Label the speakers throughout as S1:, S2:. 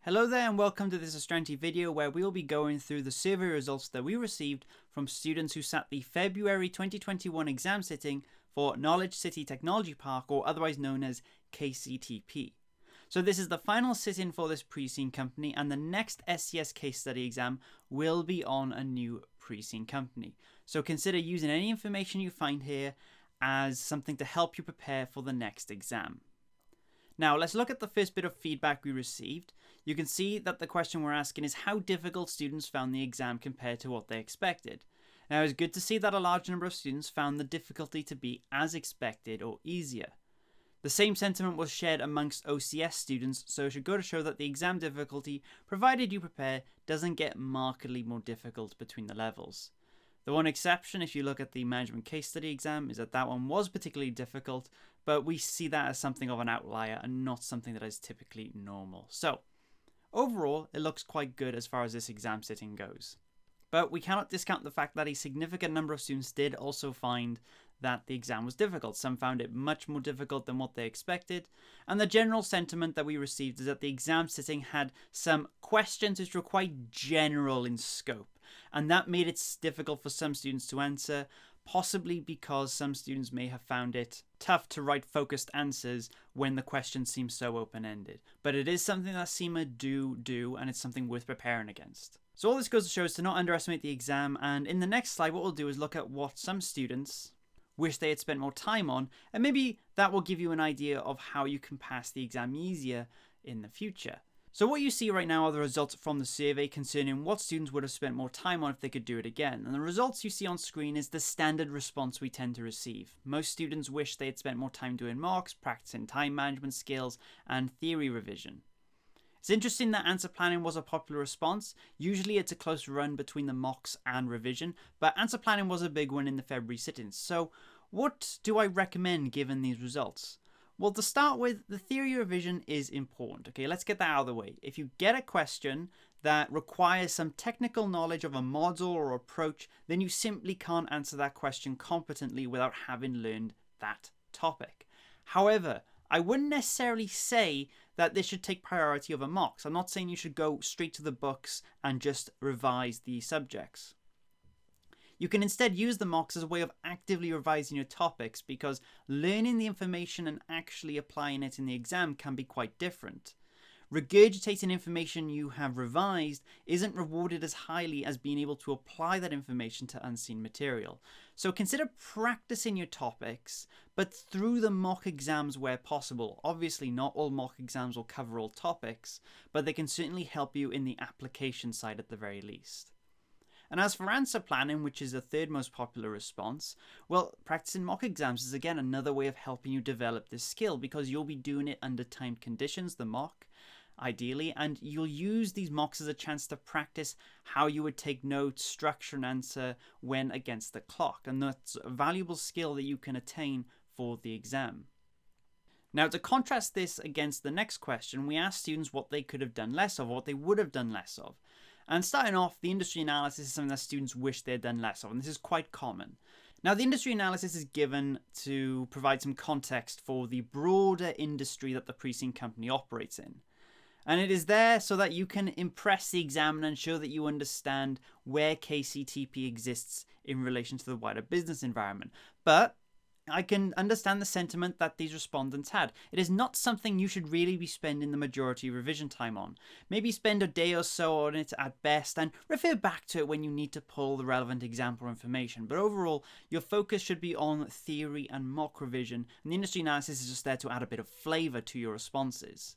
S1: Hello there and welcome to this Astranti video where we'll be going through the survey results that we received from students who sat the February 2021 exam sitting for Knowledge City Technology Park, or otherwise known as KCTP. So this is the final sit-in for this pre-scene company, and the next SCS case study exam will be on a new pre-scene company. So consider using any information you find here as something to help you prepare for the next exam. Now let's look at the first bit of feedback we received. You can see that the question we're asking is how difficult students found the exam compared to what they expected. Now it's good to see that a large number of students found the difficulty to be as expected or easier. The same sentiment was shared amongst OCS students, so it should go to show that the exam difficulty, provided you prepare, doesn't get markedly more difficult between the levels. The one exception, if you look at the management case study exam, is that one was particularly difficult, but we see that as something of an outlier and not something that is typically normal. So, overall, it looks quite good as far as this exam sitting goes. But we cannot discount the fact that a significant number of students did also find that the exam was difficult. Some found it much more difficult than what they expected, and the general sentiment that we received is that the exam sitting had some questions which were quite general in scope, and that made it difficult for some students to answer, possibly because some students may have found it tough to write focused answers when the questions seem so open-ended. But it is something that CIMA do, and it's something worth preparing against. So all this goes to show is to not underestimate the exam, and in the next slide what we'll do is look at what some students wish they had spent more time on, and maybe that will give you an idea of how you can pass the exam easier in the future. So what you see right now are the results from the survey concerning what students would have spent more time on if they could do it again. And the results you see on screen is the standard response we tend to receive. Most students wish they had spent more time doing mocks, practicing time management skills, and theory revision. It's interesting that answer planning was a popular response. Usually it's a close run between the mocks and revision, but answer planning was a big one in the February sit-ins. So what do I recommend given these results? Well, to start with, the theory revision is important. Okay, let's get that out of the way. If you get a question that requires some technical knowledge of a model or approach, then you simply can't answer that question competently without having learned that topic. However, I wouldn't necessarily say that this should take priority over mocks. I'm not saying you should go straight to the books and just revise the subjects. You can instead use the mocks as a way of actively revising your topics, because learning the information and actually applying it in the exam can be quite different. Regurgitating information you have revised isn't rewarded as highly as being able to apply that information to unseen material. So consider practicing your topics, but through the mock exams where possible. Obviously, not all mock exams will cover all topics, but they can certainly help you in the application side at the very least. And as for answer planning, which is the third most popular response, well, practicing mock exams is again another way of helping you develop this skill, because you'll be doing it under timed conditions, the mock, ideally, and you'll use these mocks as a chance to practice how you would take notes, structure an answer when against the clock, and that's a valuable skill that you can attain for the exam. Now, to contrast this against the next question, we asked students what they could have done less of, or what they would have done less of. And starting off, the industry analysis is something that students wish they had done less of, and this is quite common. Now, the industry analysis is given to provide some context for the broader industry that the pre-scene company operates in. And it is there so that you can impress the examiner and show that you understand where KCTP exists in relation to the wider business environment. But I can understand the sentiment that these respondents had. It is not something you should really be spending the majority of revision time on. Maybe spend a day or so on it at best and refer back to it when you need to pull the relevant example information. But overall, your focus should be on theory and mock revision, and the industry analysis is just there to add a bit of flavour to your responses.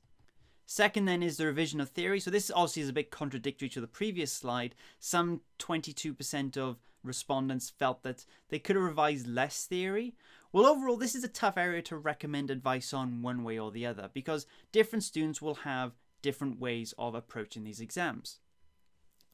S1: Second then is the revision of theory. So this obviously is a bit contradictory to the previous slide. Some 22% of respondents felt that they could have revised less theory. Well, overall, this is a tough area to recommend advice on one way or the other, because different students will have different ways of approaching these exams.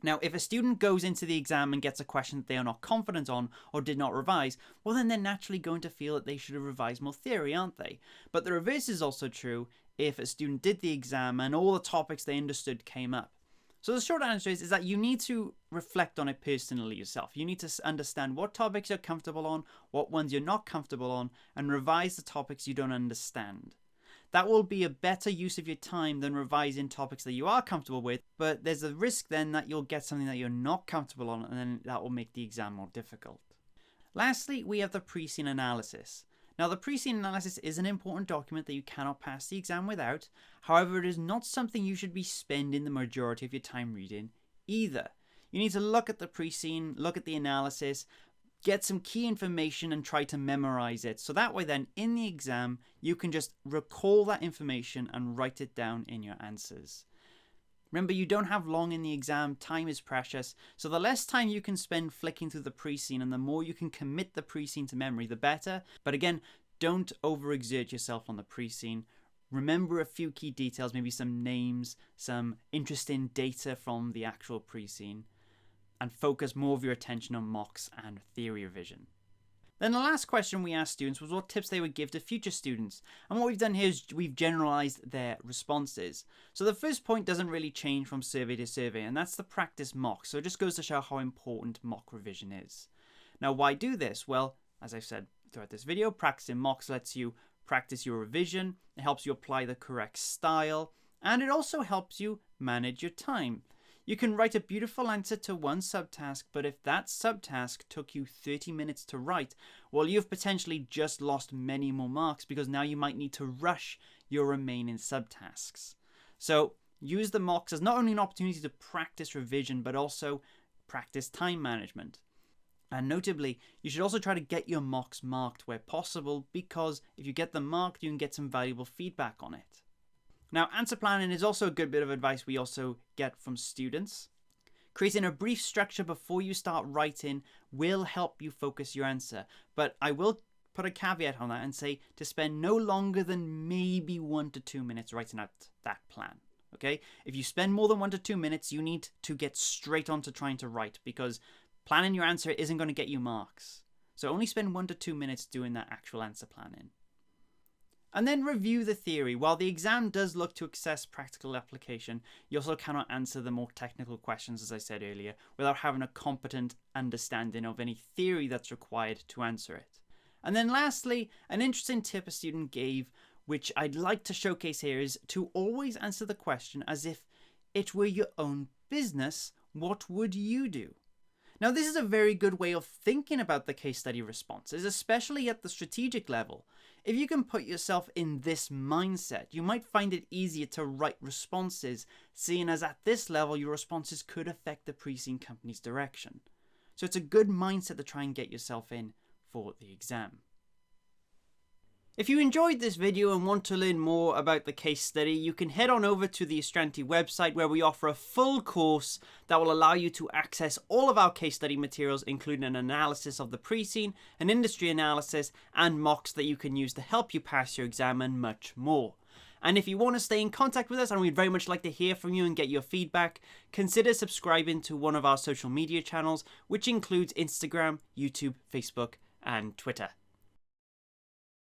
S1: Now, if a student goes into the exam and gets a question that they are not confident on or did not revise, well then they're naturally going to feel that they should have revised more theory, aren't they? But the reverse is also true if a student did the exam and all the topics they understood came up. So the short answer is that you need to reflect on it personally yourself. You need to understand what topics you're comfortable on, what ones you're not comfortable on, and revise the topics you don't understand. That will be a better use of your time than revising topics that you are comfortable with, but there's a risk then that you'll get something that you're not comfortable on, and then that will make the exam more difficult. Lastly, we have the pre-scene analysis. Now, the pre-scene analysis is an important document that you cannot pass the exam without. However, it is not something you should be spending the majority of your time reading either. You need to look at the pre-scene, look at the analysis, get some key information and try to memorize it. So that way then, in the exam, you can just recall that information and write it down in your answers. Remember, you don't have long in the exam, time is precious, so the less time you can spend flicking through the pre-scene and the more you can commit the pre-scene to memory, the better. But again, don't overexert yourself on the pre-scene. Remember a few key details, maybe some names, some interesting data from the actual pre-scene, and focus more of your attention on mocks and theory revision. Then the last question we asked students was what tips they would give to future students. And what we've done here is we've generalized their responses. So the first point doesn't really change from survey to survey, and that's the practice mock. So it just goes to show how important mock revision is. Now, why do this? Well, as I've said throughout this video, practicing mocks lets you practice your revision. It helps you apply the correct style, and it also helps you manage your time. You can write a beautiful answer to one subtask, but if that subtask took you 30 minutes to write, well, you've potentially just lost many more marks because now you might need to rush your remaining subtasks. So use the mocks as not only an opportunity to practice revision, but also practice time management. And notably, you should also try to get your mocks marked where possible, because if you get them marked, you can get some valuable feedback on it. Now, answer planning is also a good bit of advice we also get from students. Creating a brief structure before you start writing will help you focus your answer, but I will put a caveat on that and say to spend no longer than maybe 1 to 2 minutes writing out that plan. Okay? If you spend more than 1 to 2 minutes, you need to get straight on to trying to write, because planning your answer isn't going to get you marks. So only spend 1 to 2 minutes doing that actual answer planning. And then review the theory. While the exam does look to assess practical application, you also cannot answer the more technical questions, as I said earlier, without having a competent understanding of any theory that's required to answer it. And then lastly, an interesting tip a student gave, which I'd like to showcase here, is to always answer the question as if it were your own business. What would you do? Now, this is a very good way of thinking about the case study responses, especially at the strategic level. If you can put yourself in this mindset, you might find it easier to write responses, seeing as at this level, your responses could affect the pre-scene company's direction. So it's a good mindset to try and get yourself in for the exam. If you enjoyed this video and want to learn more about the case study, you can head on over to the Astranti website, where we offer a full course that will allow you to access all of our case study materials, including an analysis of the pre-scene, an industry analysis, and mocks that you can use to help you pass your exam, and much more. And if you want to stay in contact with us, and we'd very much like to hear from you and get your feedback, consider subscribing to one of our social media channels, which includes Instagram, YouTube, Facebook, and Twitter.